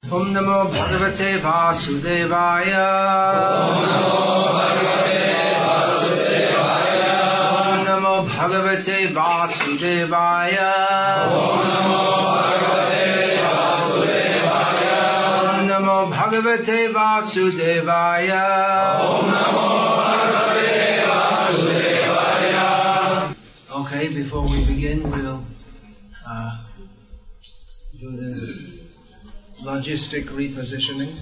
Om Namo Bhagavate Vasudevaya. Om Namo Bhagavate Vasudevaya. Om Namo Bhagavate Vasudevaya. Okay, before we begin, we'll do the logistic repositioning.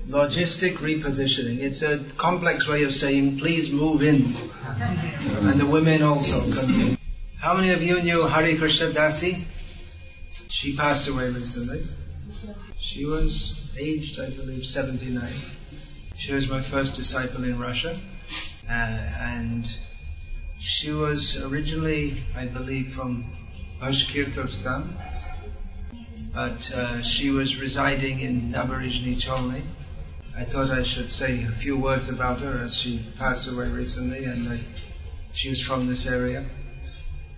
Logistic repositioning. It's a complex way of saying, please move in. And the women also come in. How many of you knew Hare Krishna Dasi? She passed away recently. She was aged, I believe, 79. She was my first disciple in Russia. And she was originally, I believe, from Bashkirtostan. But she was residing in Naberezhny Cholny. I thought I should say a few words about her as she passed away recently, and she was from this area.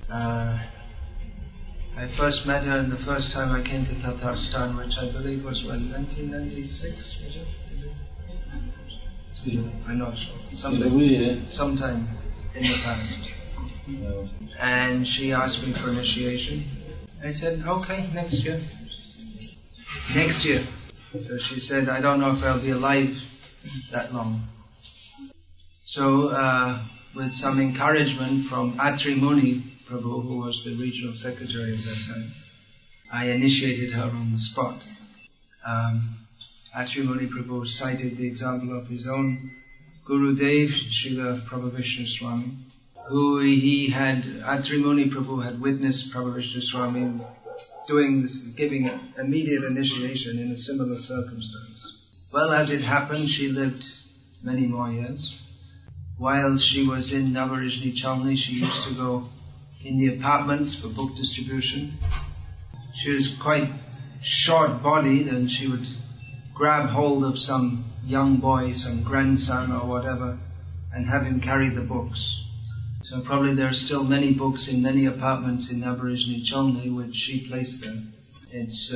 I first met her the first time I came to Tatarstan, which I believe was when, 1996, was it? I'm not sure. Sometime in the past. And she asked me for initiation. I said, okay, next year. Next year. So she said, I don't know if I'll be alive that long. So, with some encouragement from Atri Muni Prabhu, who was the regional secretary at that time, I initiated her on the spot. Atri Muni Prabhu cited the example of his own Gurudev, Srila Prabhavishnu Swami, who Atri Muni Prabhu had witnessed Prabhavishnu Swami doing this, giving immediate initiation in a similar circumstance. Well, as it happened, she lived many more years. While she was in Naberezhny Cholny, she used to go in the apartments for book distribution. She was quite short-bodied, and she would grab hold of some young boy, some grandson or whatever, and have him carry the books. So probably there are still many books in many apartments in Naberezhny Cholny which she placed there. It's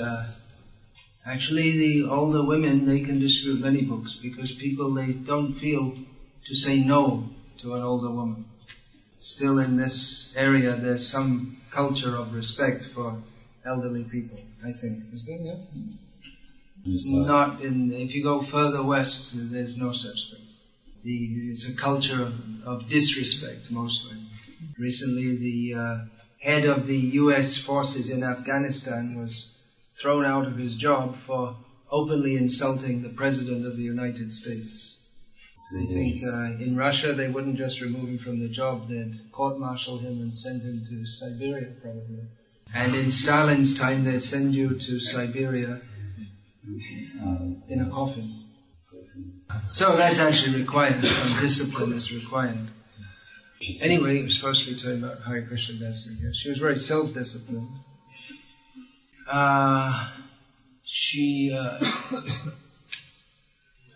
actually the older women, they can distribute many books because people, they don't feel to say no to an older woman. Still in this area there's some culture of respect for elderly people, I think. Is there? Yeah? Not in, if you go further west, there's no such thing. It's a culture of disrespect, mostly. Recently, the head of the US forces in Afghanistan was thrown out of his job for openly insulting the President of the United States. I think in Russia they wouldn't just remove him from the job, they'd court-martial him and send him to Siberia, probably. And in Stalin's time, they'd send you to Siberia in a coffin. So that's actually required, some discipline is required. Anyway, it was supposed to be talking about Hare Krishna Dasi here. She was very self-disciplined. She,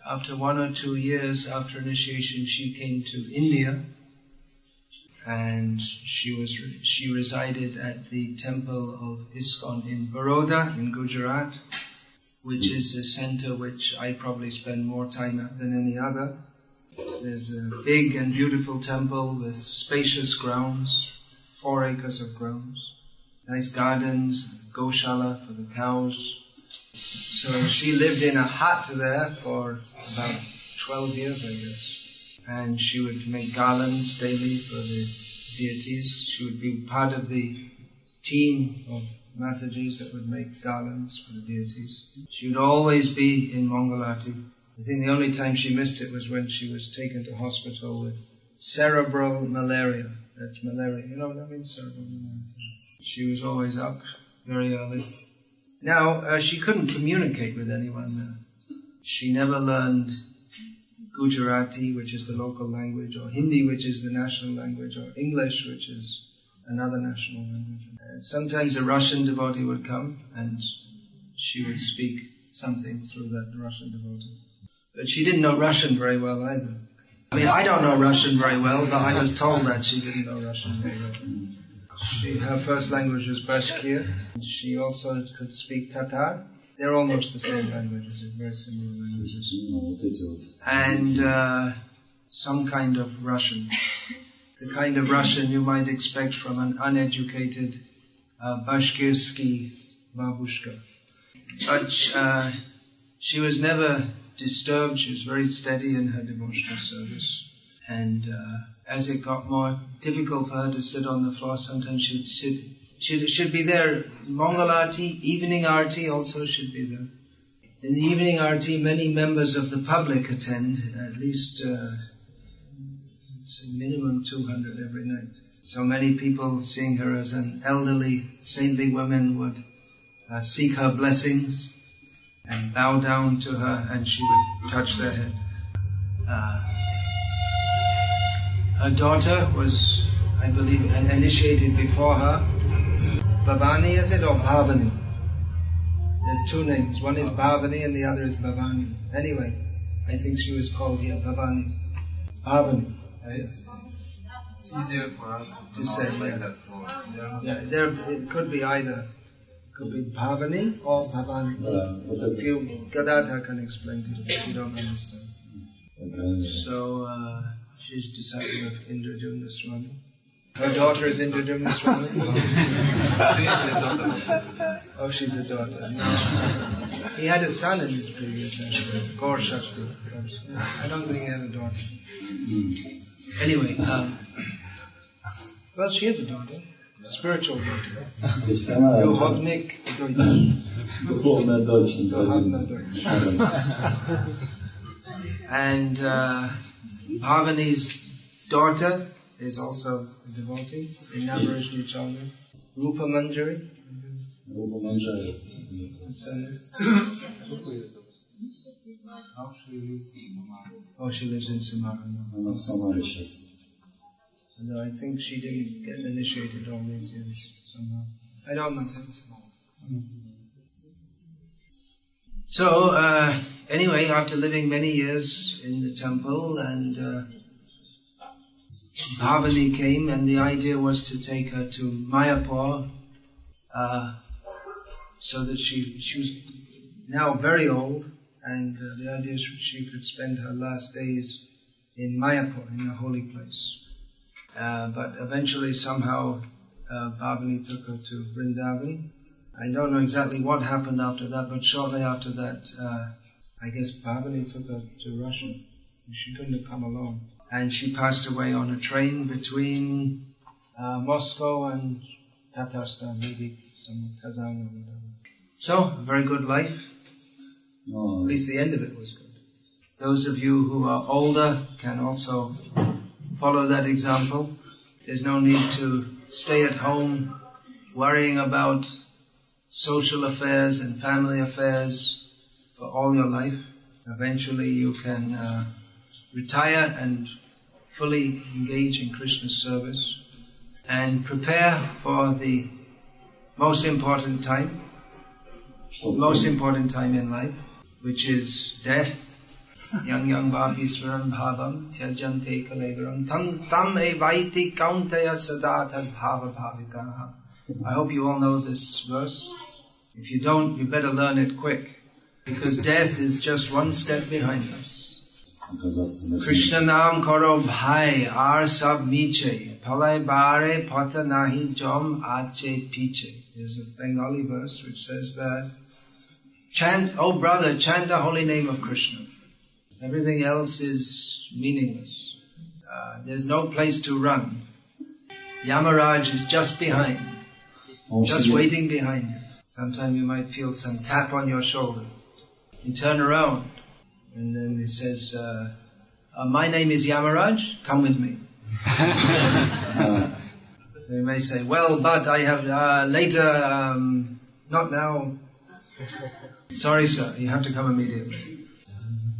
after 1 or 2 years after initiation, she came to India, and she resided at the temple of ISKCON in Baroda, in Gujarat, which is a center which I probably spend more time at than any other. There's a big and beautiful temple with spacious grounds, 4 acres of grounds, nice gardens, goshala for the cows. So she lived in a hut there for about 12 years, I guess. And she would make garlands daily for the deities. She would be part of the team of Matajis that would make garlands for the deities. She would always be in Mangalati. I think the only time she missed it was when she was taken to hospital with cerebral malaria. That's malaria. You know what that means? Cerebral malaria. She was always up very early. Now, she couldn't communicate with anyone there. She never learned Gujarati, which is the local language, or Hindi, which is the national language, or English, which is another national language. Sometimes a Russian devotee would come and she would speak something through that Russian devotee. But she didn't know Russian very well either. I mean, I don't know Russian very well, but I was told that she didn't know Russian very well. Her first language was Bashkir. She also could speak Tatar, They're almost the same languages, very similar languages. And some kind of Russian. The kind of Russian you might expect from an uneducated Bashkirsky babushka. But she was never disturbed. She was very steady in her devotional service. And as it got more difficult for her to sit on the floor, sometimes she would sit. She'd be there. Mangal Arati, evening Arati also should be there. In the evening Arati, many members of the public attend, at least minimum 200 every night. So many people, seeing her as an elderly, saintly woman, would seek her blessings and bow down to her, and she would touch their head. Her daughter was, I believe, initiated before her. Bhavani, is it, or Bhavani? There's two names. One is Bhavani and the other is Bhavani. Anyway, I think she was called here Bhavani. Bhavani. It's easier for us to say like that. It could be either. It could be Bhavani or Bhavani. If you, Gadadhar can explain to you if you don't understand. So, she's disciple of Indrajumna Swami. Her daughter is Indrajumna Swami. Oh, she's a daughter. No. He had a son in his previous life, Gaur Shakti. I don't think he had a daughter. Anyway, well, she is a daughter, a spiritual daughter. Duhovnik Deutsch. And Bhavani's daughter is also a devotee in Navarajni Chalna. Rupa Manjari. What's her name? Oh, she lives in Samara. No, I think she didn't get initiated all these years somehow. I don't know. So, anyway, after living many years in the temple, and Bhavani came, and the idea was to take her to Mayapur, so that she was now very old, and the idea is she could spend her last days in Mayapur, in a holy place. But eventually, somehow, Bhavani took her to Vrindavan. I don't know exactly what happened after that, but shortly after that, I guess Bhavani took her to Russia. She couldn't have come alone. And she passed away on a train between Moscow and Tatarstan, maybe some Kazan or whatever. So, a very good life. No. At least the end of it was good. Those of you who are older can also follow that example. There's no need to stay at home worrying about social affairs and family affairs for all your life. Eventually you can retire and fully engage in Krishna's service and prepare for the most important time in life, which is death. Yang bhavisvaram bhavam tyajante kalevaram tam evaiti kauntaya sadatad bhava bhavitaha. I hope you all know this verse. If you don't, you better learn it quick, because death is just one step behind us. Krishna naam karo bhai ar sab miche palai bare pata nahi jom ache piche. There's a Bengali verse which says that, chant, oh brother, chant the holy name of Krishna. Everything else is meaningless. There's no place to run. Yamaraj is just behind, just waiting behind you. Sometimes you might feel some tap on your shoulder. You turn around, and then he says, my name is Yamaraj, come with me. They may say, well, but I have later, not now. Sorry, sir, you have to come immediately.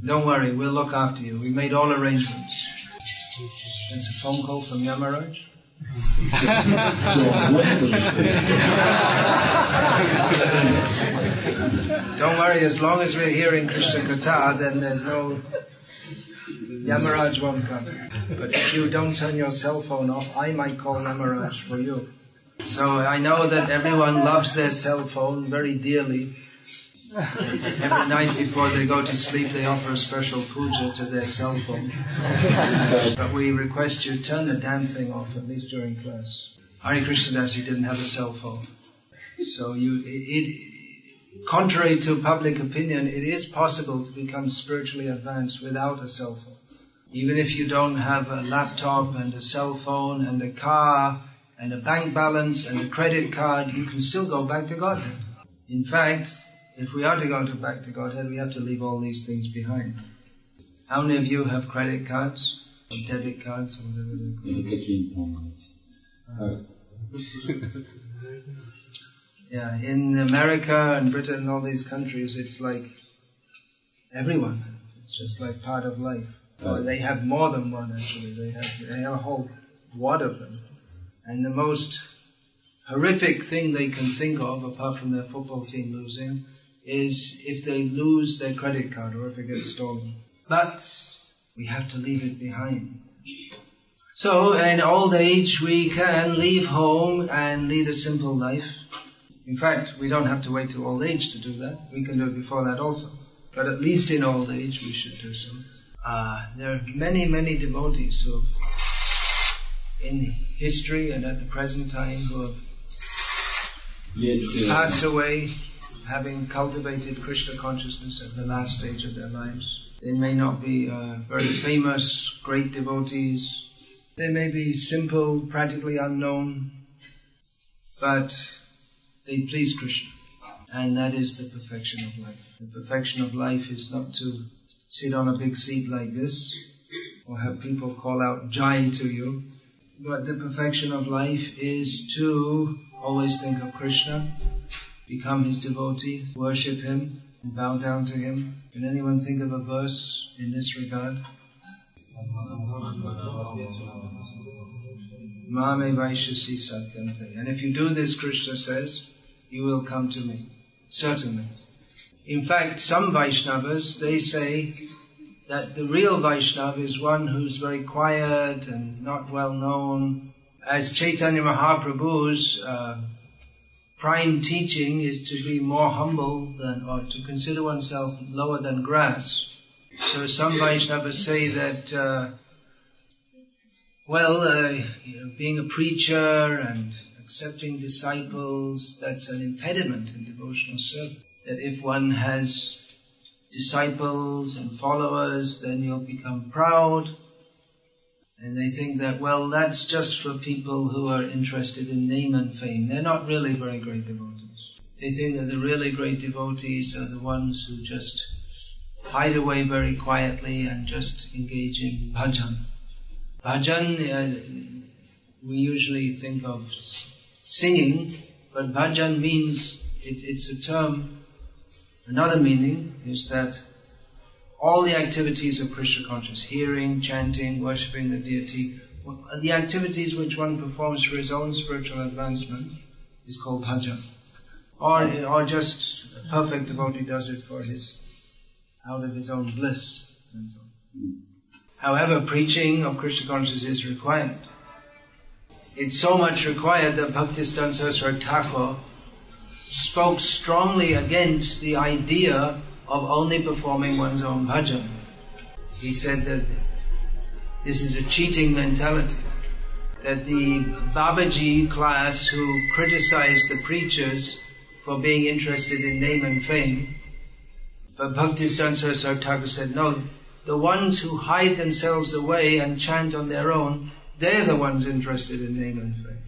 Don't worry, we'll look after you. We made all arrangements. It's a phone call from Yamaraj. Don't worry, as long as we're hearing Krishna Katha, then there's no... Yamaraj won't come. But if you don't turn your cell phone off, I might call Yamaraj for you. So I know that everyone loves their cell phone very dearly. Every night before they go to sleep, they offer a special puja to their cell phone. But we request you turn the damn thing off, at least during class. Hare Krishna Dasi didn't have a cell phone. So contrary to public opinion, it is possible to become spiritually advanced without a cell phone. Even if you don't have a laptop and a cell phone and a car and a bank balance and a credit card, you can still go back to Godhead. In fact, if we are to go back to Godhead, we have to leave all these things behind. How many of you have credit cards or debit cards or whatever they're called? Yeah, in America and Britain and all these countries, it's like everyone has. It's just like part of life. Or they have more than one actually. They have a whole wad of them. And the most horrific thing they can think of, apart from their football team losing, is if they lose their credit card or if it gets stolen. But we have to leave it behind. So in old age we can leave home and lead a simple life. In fact, we don't have to wait to old age to do that. We can do it before that also. But at least in old age we should do so. There are many, many devotees who have, in history and at the present time, who have passed away having cultivated Krishna consciousness at the last stage of their lives. They may not be very famous, great devotees. They may be simple, practically unknown, but they please Krishna. And that is the perfection of life. The perfection of life is not to sit on a big seat like this, or have people call out Jai to you. But the perfection of life is to always think of Krishna, become his devotee, worship him, and bow down to him. Can anyone think of a verse in this regard? Mame Vaishasi Satyante. And if you do this, Krishna says, you will come to me. Certainly. In fact, some Vaishnavas, they say that the real Vaishnava is one who's very quiet and not well known. As Chaitanya Mahaprabhu's prime teaching is to be more humble than, or to consider oneself lower than grass. So some Vaishnavas say that, being a preacher and accepting disciples, that's an impediment in devotional service. That if one has disciples and followers, then you'll become proud. And they think that, that's just for people who are interested in name and fame. They're not really very great devotees. They think that the really great devotees are the ones who just hide away very quietly and just engage in bhajan. Bhajan, we usually think of singing, but bhajan means, it's a term. Another meaning is that all the activities of Krishna consciousness, hearing, chanting, worshipping the deity, the activities which one performs for his own spiritual advancement is called bhajan. Or just a perfect devotee does it for out of his own bliss and so on. However, preaching of Krishna consciousness is required. It's so much required that Bhaktisiddhanta Saraswati Thakur spoke strongly against the idea of only performing one's own bhajan. He said that this is a cheating mentality, that the Babaji class who criticized the preachers for being interested in name and fame, but Bhaktisiddhanta Saraswati Thakur said, no, the ones who hide themselves away and chant on their own, they're the ones interested in name and fame.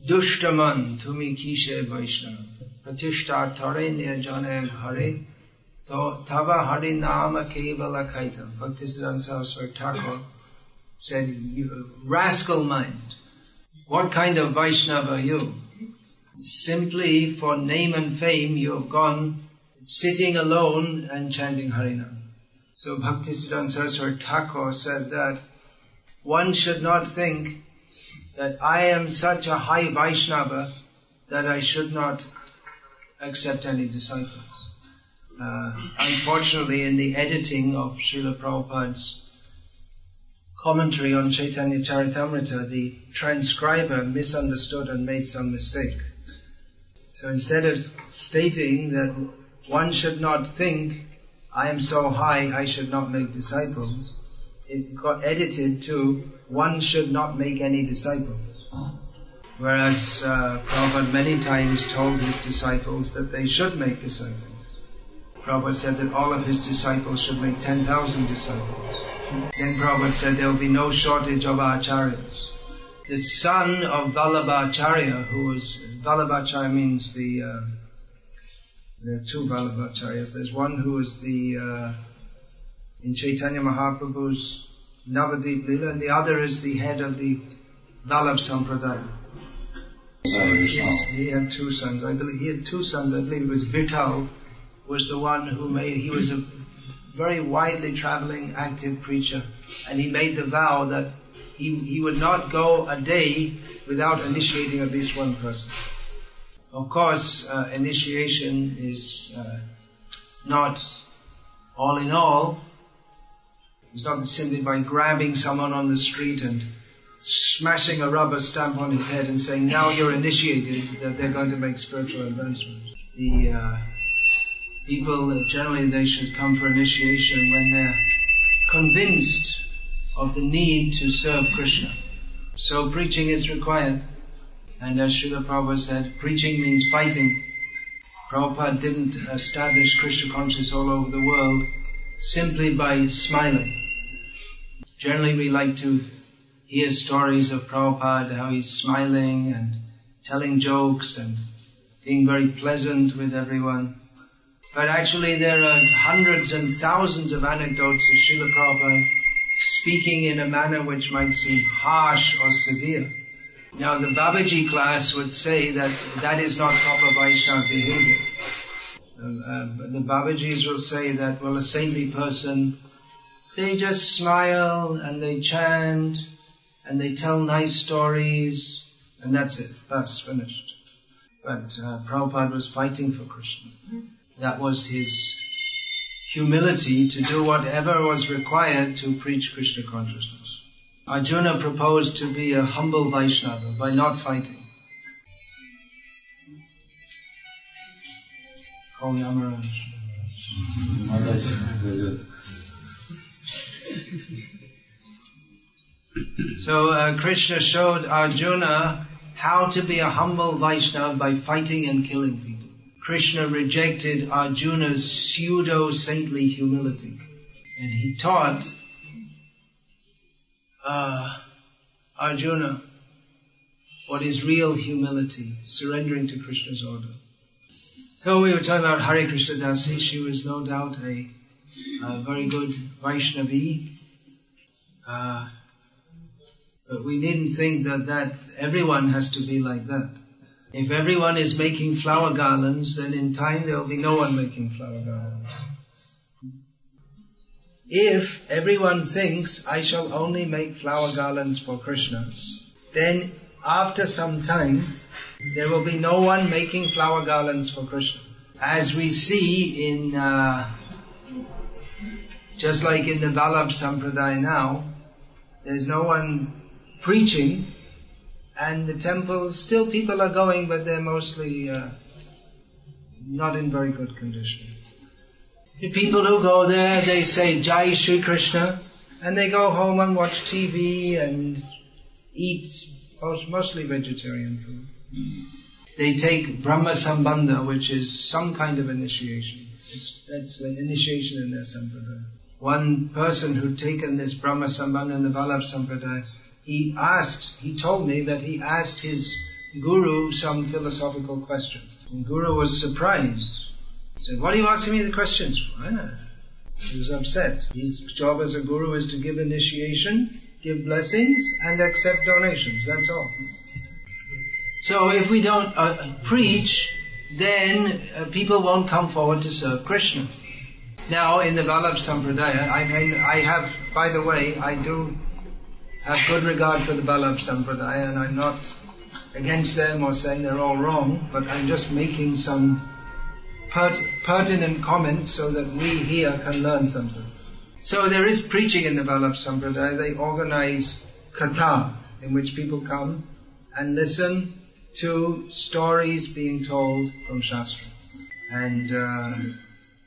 Dushtaman tumi kishe Vaishnava Pratishta tare nirjane Hare Tava Hare Nama Kevala Kaita. Bhaktisiddhanta Saraswati Thakur said, rascal mind, what kind of Vaishnava are you? Simply for name and fame you have gone sitting alone and chanting Harinam. So Bhaktisiddhanta Saraswati Thakur said that one should not think that I am such a high Vaishnava that I should not accept any disciples. Unfortunately, in the editing of Srila Prabhupada's commentary on Chaitanya Charitamrita, the transcriber misunderstood and made some mistake. So instead of stating that one should not think, I am so high, I should not make disciples. It got edited to, one should not make any disciples. Whereas Prabhupada many times told his disciples that they should make disciples. Prabhupada said that all of his disciples should make 10,000 disciples. Then Prabhupada said there will be no shortage of acharyas. The son of Vallabhacharya, Vallabhacharya means there are two Vallabhacharyas. There's one who is in Chaitanya Mahaprabhu's Navadip Lila, and the other is the head of the Vallabh Sampradaya. So he had two sons. I believe it was Vittal was the one who he was a very widely traveling, active preacher, and he made the vow that he would not go a day without initiating at least one person. Of course, initiation is not all in all. It's not simply by grabbing someone on the street and smashing a rubber stamp on his head and saying, now you're initiated, that they're going to make spiritual advancement. The people, generally they should come for initiation when they're convinced of the need to serve Krishna. So preaching is required. And as Srila Prabhupada said, preaching means fighting. Prabhupada didn't establish Krishna consciousness all over the world simply by smiling. Generally we like to hear stories of Prabhupada, how he's smiling and telling jokes and being very pleasant with everyone. But actually there are hundreds and thousands of anecdotes of Srila Prabhupada speaking in a manner which might seem harsh or severe. Now the Babaji class would say that that is not proper Vaishnava behavior. The Babajis will say that, well, a saintly person, they just smile and they chant and they tell nice stories and that's it, that's finished. But Prabhupada was fighting for Krishna. That was his humility to do whatever was required to preach Krishna consciousness. Arjuna proposed to be a humble Vaishnava by not fighting. Call Yamaraj. So Krishna showed Arjuna how to be a humble Vaishnava by fighting and killing people. Krishna rejected Arjuna's pseudo-saintly humility. And he taught Arjuna what is real humility, surrendering to Krishna's order. So we were talking about Hare Krishna Dasi. She was no doubt a very good Vaishnavi. But we needn't think that everyone has to be like that. If everyone is making flower garlands, then in time there will be no one making flower garlands. If everyone thinks, I shall only make flower garlands for Krishna, then after some time, there will be no one making flower garlands for Krishna. As we see in, just like in the Vallabh Sampradaya now, there's no one preaching, and the temples, still people are going, but they're mostly not in very good condition. The people who go there, they say Jai Shri Krishna, and they go home and watch TV and eat mostly vegetarian food. They take Brahma Sambandha, which is some kind of initiation. That's an initiation in their Sampradaya. One person who'd taken this Brahma Sambandha in the Vallabh Sampradaya, he told me that he asked his guru some philosophical question. And Guru was surprised. He said, what are you asking me the questions for? He was upset. His job as a guru is to give initiation, give blessings, and accept donations. That's all. So if we don't preach, then people won't come forward to serve Krishna. Now, in the Vallabh Sampradaya, I do have good regard for the Vallabh Sampradaya, and I'm not against them or saying they're all wrong, but I'm just making some pertinent comments so that we here can learn something. So there is preaching in the Vallabh Sampradaya. They organize katha, in which people come and listen to stories being told from Shastra. and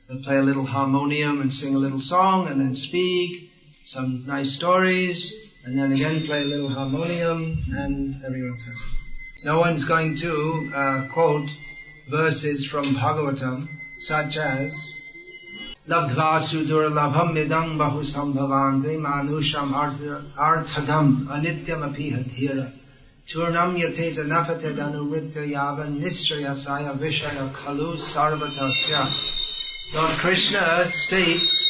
they'll play a little harmonium and sing a little song and then speak some nice stories and then again play a little harmonium and everyone's happy. No one's going to quote verses from Bhagavatam such as Labdva sudurlabham midang bahu sambhavante manusham arthadam anityam apihadhira Turnam yateta nafate danuvritya yavan nishrayasaya vishaya khalu sarvatasya. Lord Krishna states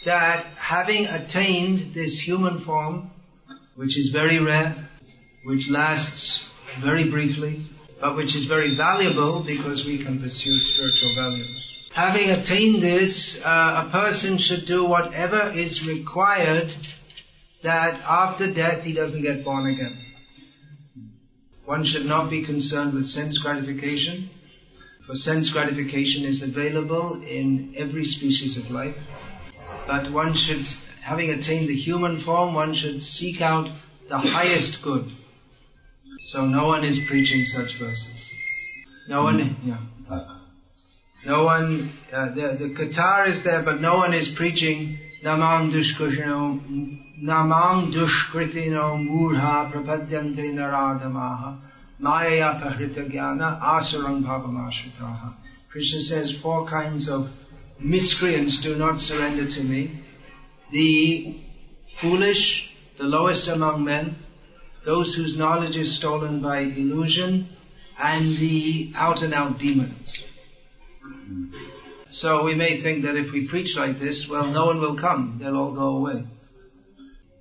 that having attained this human form, which is very rare, which lasts very briefly, but which is very valuable because we can pursue spiritual values. Having attained this, a person should do whatever is required that after death he doesn't get born again. One should not be concerned with sense gratification, for sense gratification is available in every species of life. But one should, having attained the human form, one should seek out the highest good. So no one is preaching such verses. No one, the Qatar is there, but no one is preaching Namam dushkritino murha prapadyante naradamaha maya pahrita jnana asurang bhavamashitaha. Krishna says 4 kinds of miscreants do not surrender to me. The foolish, the lowest among men, those whose knowledge is stolen by illusion, and the out-and-out demons. So we may think that if we preach like this, well, no one will come, they'll all go away.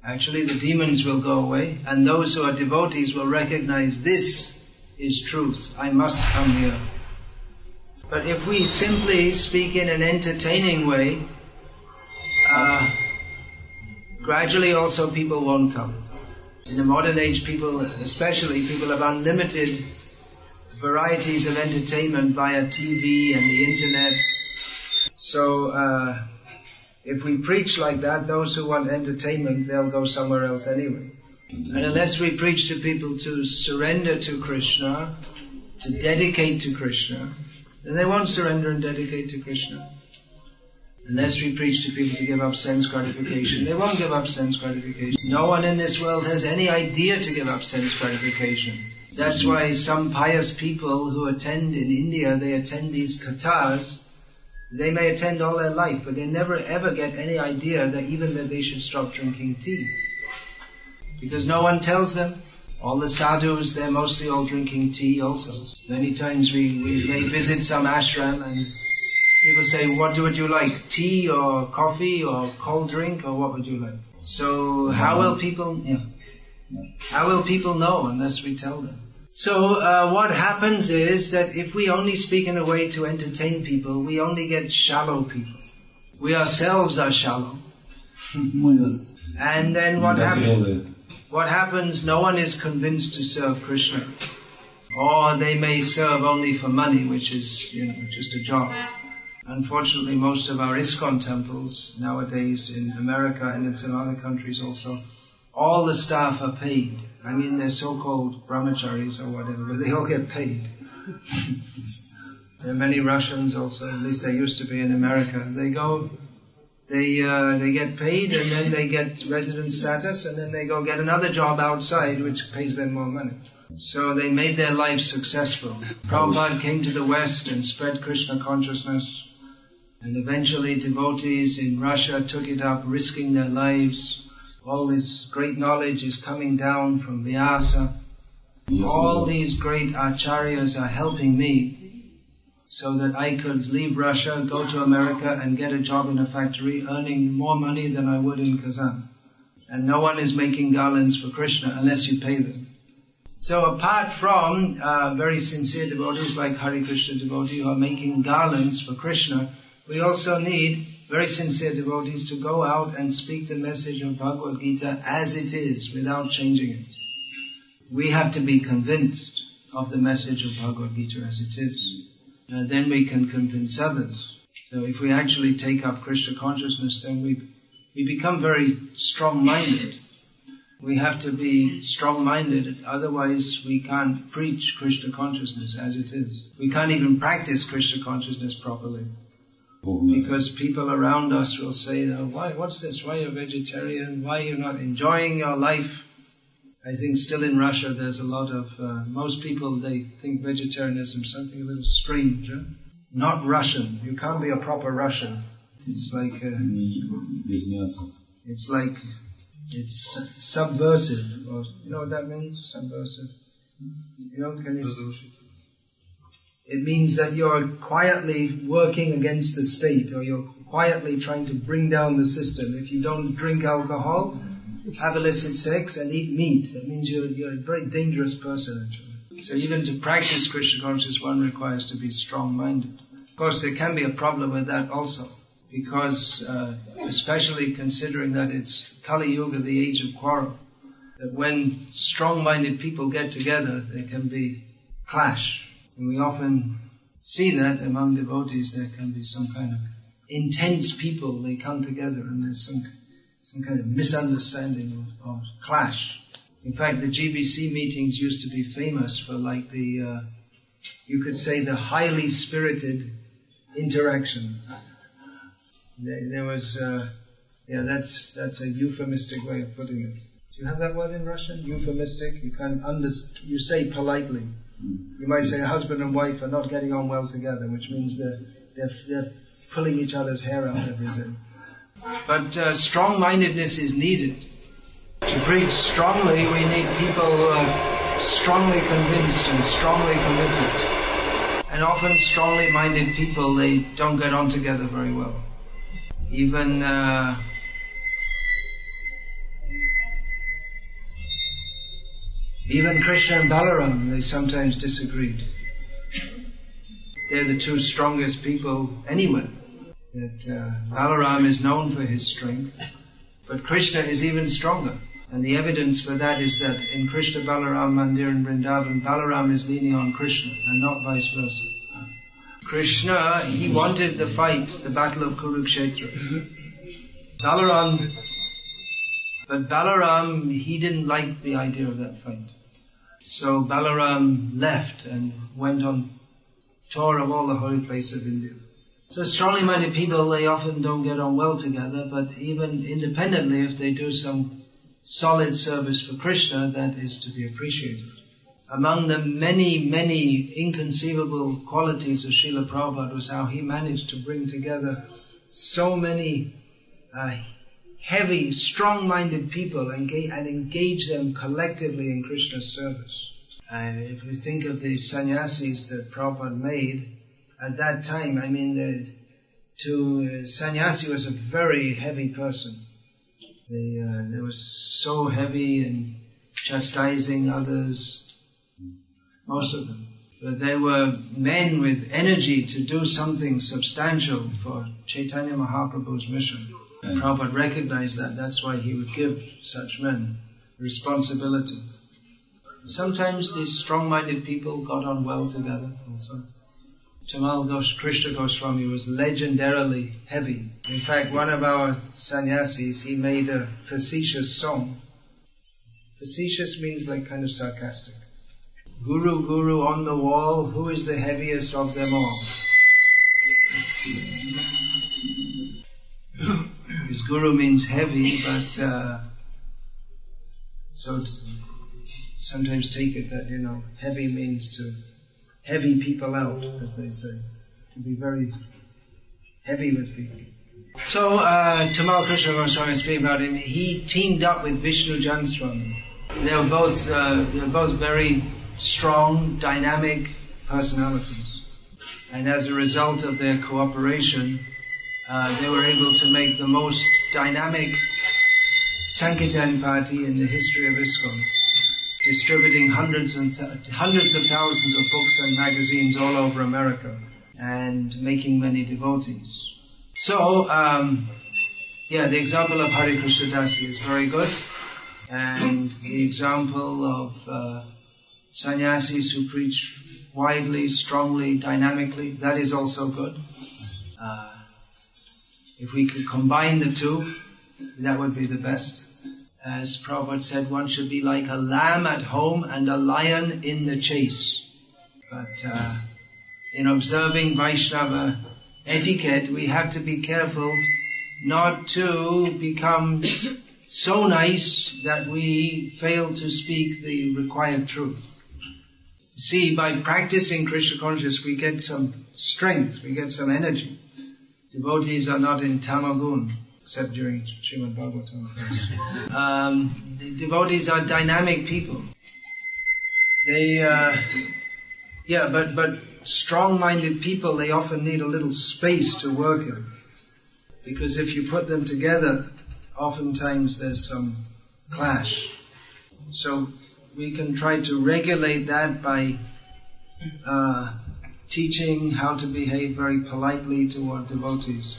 Actually, the demons will go away, and those who are devotees will recognize this is truth. I must come here. But if we simply speak in an entertaining way, gradually also people won't come. In the modern age, people have unlimited varieties of entertainment via TV and the internet. So, if we preach like that, those who want entertainment, they'll go somewhere else anyway. And unless we preach to people to surrender to Krishna, to dedicate to Krishna, then they won't surrender and dedicate to Krishna. Unless we preach to people to give up sense gratification, they won't give up sense gratification. No one in this world has any idea to give up sense gratification. That's why some pious people who attend in India, they attend these Katars. They may attend all their life, but they never ever get any idea that they should stop drinking tea. Because no one tells them. All the sadhus, they're mostly all drinking tea also. Many times we may visit some ashram and people say, what would you like? Tea or coffee or cold drink, or what would you like? So how will people know unless we tell them? So what happens is that if we only speak in a way to entertain people, we only get shallow people. We ourselves are shallow. And then what happens, no one is convinced to serve Krishna. Or they may serve only for money, which is, just a job. Unfortunately, most of our ISKCON temples nowadays in America and in some other countries also, all the staff are paid. I mean, they're so-called brahmacharis or whatever, but they all get paid. There are many Russians also, at least there used to be in America. They go, they get paid and then they get resident status and then they go get another job outside which pays them more money. So they made their lives successful. Prabhupada came to the West and spread Krishna consciousness. And eventually devotees in Russia took it up, risking their lives. All this great knowledge is coming down from Vikasa. All these great acharyas are helping me so that I could leave Russia, go to America and get a job in a factory earning more money than I would in Kazan. And no one is making garlands for Krishna unless you pay them. So apart from very sincere devotees like Hare Krishna devotee who are making garlands for Krishna, we also need very sincere devotees to go out and speak the message of Bhagavad Gita as it is, without changing it. We have to be convinced of the message of Bhagavad Gita as it is. Then we can convince others. So if we actually take up Krishna consciousness, then we become very strong-minded. We have to be strong-minded, otherwise we can't preach Krishna consciousness as it is. We can't even practice Krishna consciousness properly. Because people around us will say, what's this? Why are you vegetarian? Why are you not enjoying your life? I think still in Russia there's a lot of, most people, they think vegetarianism is something a little strange. Huh? Not Russian. You can't be a proper Russian. It's like, it's subversive. Or, you know what that means? Subversive. You know, it means that you're quietly working against the state, or you're quietly trying to bring down the system. If you don't drink alcohol, have illicit sex and eat meat, that means you're a very dangerous person actually. So even to practice Krishna consciousness, one requires to be strong-minded. Of course, there can be a problem with that also, because especially considering that it's Kali Yuga, the age of quarrel, that when strong-minded people get together, there can be clash. And we often see that among devotees. There can be some kind of intense people, they come together and there's some kind of misunderstanding or clash. In fact, the GBC meetings used to be famous for like the, you could say the highly spirited interaction. There was, that's a euphemistic way of putting it. Do you have that word in Russian? Euphemistic? You say politely. You might say a husband and wife are not getting on well together, which means they're pulling each other's hair out every day. But strong-mindedness is needed. To preach strongly, we need people who are strongly convinced and strongly committed. And often strongly minded people, they don't get on together very well. Even Krishna and Balaram, they sometimes disagreed. They're the two strongest people anywhere. Balaram is known for his strength, but Krishna is even stronger. And the evidence for that is that in Krishna Balaram Mandir in Vrindavan, Balaram is leaning on Krishna and not vice versa. Krishna, he wanted the fight, the battle of Kurukshetra. Balaram, he didn't like the idea of that fight. So Balaram left and went on tour of all the holy places of India. So strongly minded people, they often don't get on well together, but even independently, if they do some solid service for Krishna, that is to be appreciated. Among the many, many inconceivable qualities of Srila Prabhupada was how he managed to bring together so many heavy, strong-minded people and engage them collectively in Krishna's service. If we think of the sannyasis that Prabhupada made, at that time, sannyasi was a very heavy person. They were so heavy and chastising others, most of them. But they were men with energy to do something substantial for Chaitanya Mahaprabhu's mission. Prabhupada recognized that. That's why he would give such men responsibility. Sometimes these strong-minded people got on well together also. Tamal Krishna Goswami was legendarily heavy. In fact, one of our sannyasis, he made a facetious song. Facetious means like kind of sarcastic. Guru, Guru on the wall, who is the heaviest of them all? Because Guru means heavy, but so sometimes take it that, heavy means to heavy people out, as they say. To be very heavy with people. So, Tamal Krishna Goswami speaking about him, he teamed up with Vishnu Jan Swami. They were both very strong, dynamic personalities. And as a result of their cooperation, they were able to make the most dynamic Sankirtan party in the history of ISKCON, distributing hundreds of thousands of books and magazines all over America, and making many devotees. So, the example of Hare Krishna Dasi is very good, and the example of sannyasis who preach widely, strongly, dynamically, that is also good. If we could combine the two, that would be the best. As Prabhupada said, one should be like a lamb at home and a lion in the chase. But in observing Vaishnava etiquette, we have to be careful not to become so nice that we fail to speak the required truth. See, by practicing Krishna consciousness, we get some strength, we get some energy. Devotees are not in tamagun, except during Srimad Bhagavatam. The devotees are dynamic people. They, but strong-minded people, they often need a little space to work in. Because if you put them together, oftentimes there's some clash. So we can try to regulate that by teaching how to behave very politely toward devotees.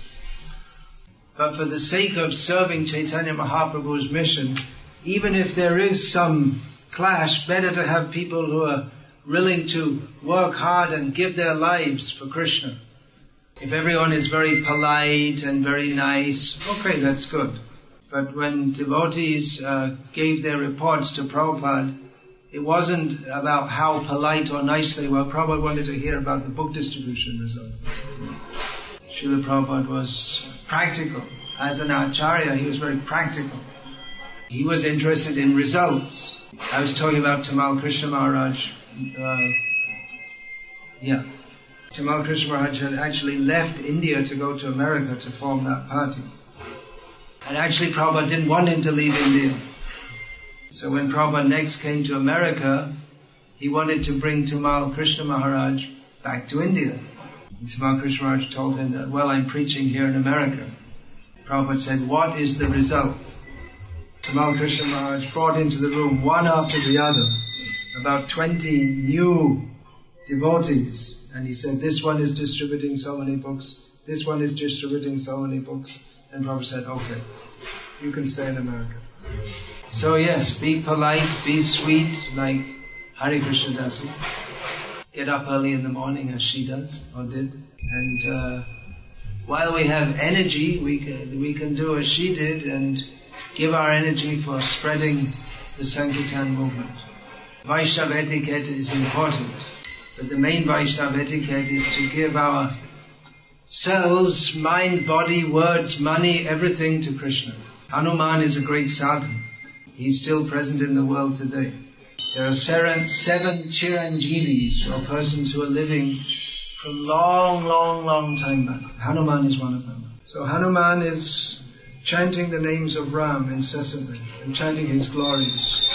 But for the sake of serving Chaitanya Mahaprabhu's mission, even if there is some clash, better to have people who are willing to work hard and give their lives for Krishna. If everyone is very polite and very nice, okay, that's good. But when devotees gave their reports to Prabhupada, it wasn't about how polite or nice they were. Prabhupada wanted to hear about the book distribution results. Srila Prabhupada was practical. As an acharya, he was very practical. He was interested in results. I was talking about Tamal Krishna Maharaj. Tamal Krishna Maharaj had actually left India to go to America to form that party. And actually Prabhupada didn't want him to leave India. So when Prabhupada next came to America, he wanted to bring Tamal Krishna Maharaj back to India. And Tamal Krishna Maharaj told him that, well, I'm preaching here in America. Prabhupada said, what is the result? Tamal Krishna Maharaj brought into the room, one after the other, about 20 new devotees. And he said, this one is distributing so many books, this one is distributing so many books. And Prabhupada said, okay, you can stay in America. So yes, be polite, be sweet, like Hare Krishna Dasi. Get up early in the morning as she does, or did. And while we have energy, we can do as she did and give our energy for spreading the Sankirtan movement. Vaishnava etiquette is important, but the main Vaishnava etiquette is to give ourselves, mind, body, words, money, everything to Krishna. Hanuman is a great sadhu. He's still present in the world today. There are 7 Chiranjeevis, or persons who are living from long time back. Hanuman is one of them. So Hanuman is chanting the names of Ram incessantly and chanting his glories.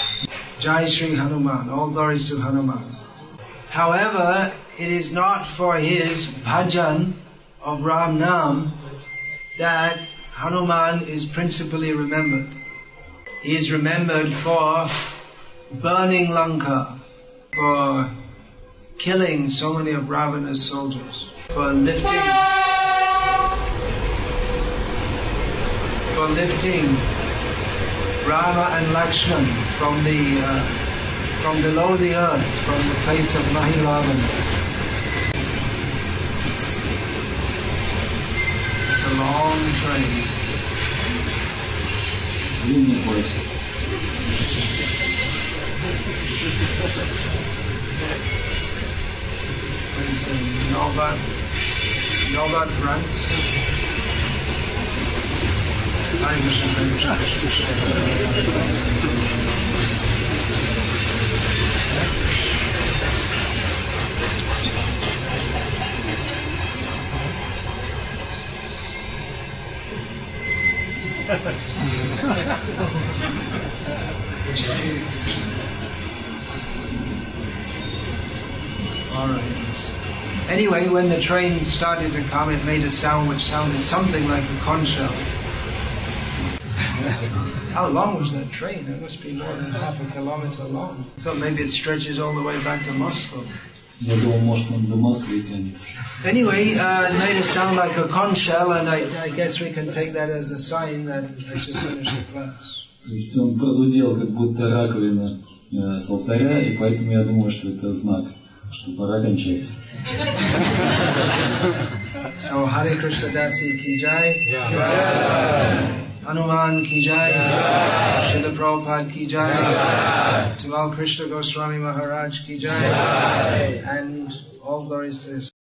Jai Shri Hanuman, all glories to Hanuman. However, it is not for his bhajan of Ram Nam that Hanuman is principally remembered. He is remembered for burning Lanka, for killing so many of Ravana's soldiers, for lifting Rama and Lakshman from below the earth, from the face of Mahi Ravana. It's a long train. It's Novat runs. All right. Anyway, when the train started to come, it made a sound which sounded something like a conch shell. How long was that train? It must be more than half a kilometer long. So maybe it stretches all the way back to Moscow. Anyway, it made it sound like a conch shell, and I guess we can take that as a sign that I should finish the class. То есть он продудел как будто раковина с алтаря, и поэтому я думаю, что это знак, что пора кончать. So Hare Krishna Dasi ki jai. Hanuman ki jai, Srila Prabhupada ki jai, Tamal Krishna Goswami Maharaj ki jai, and all glories to his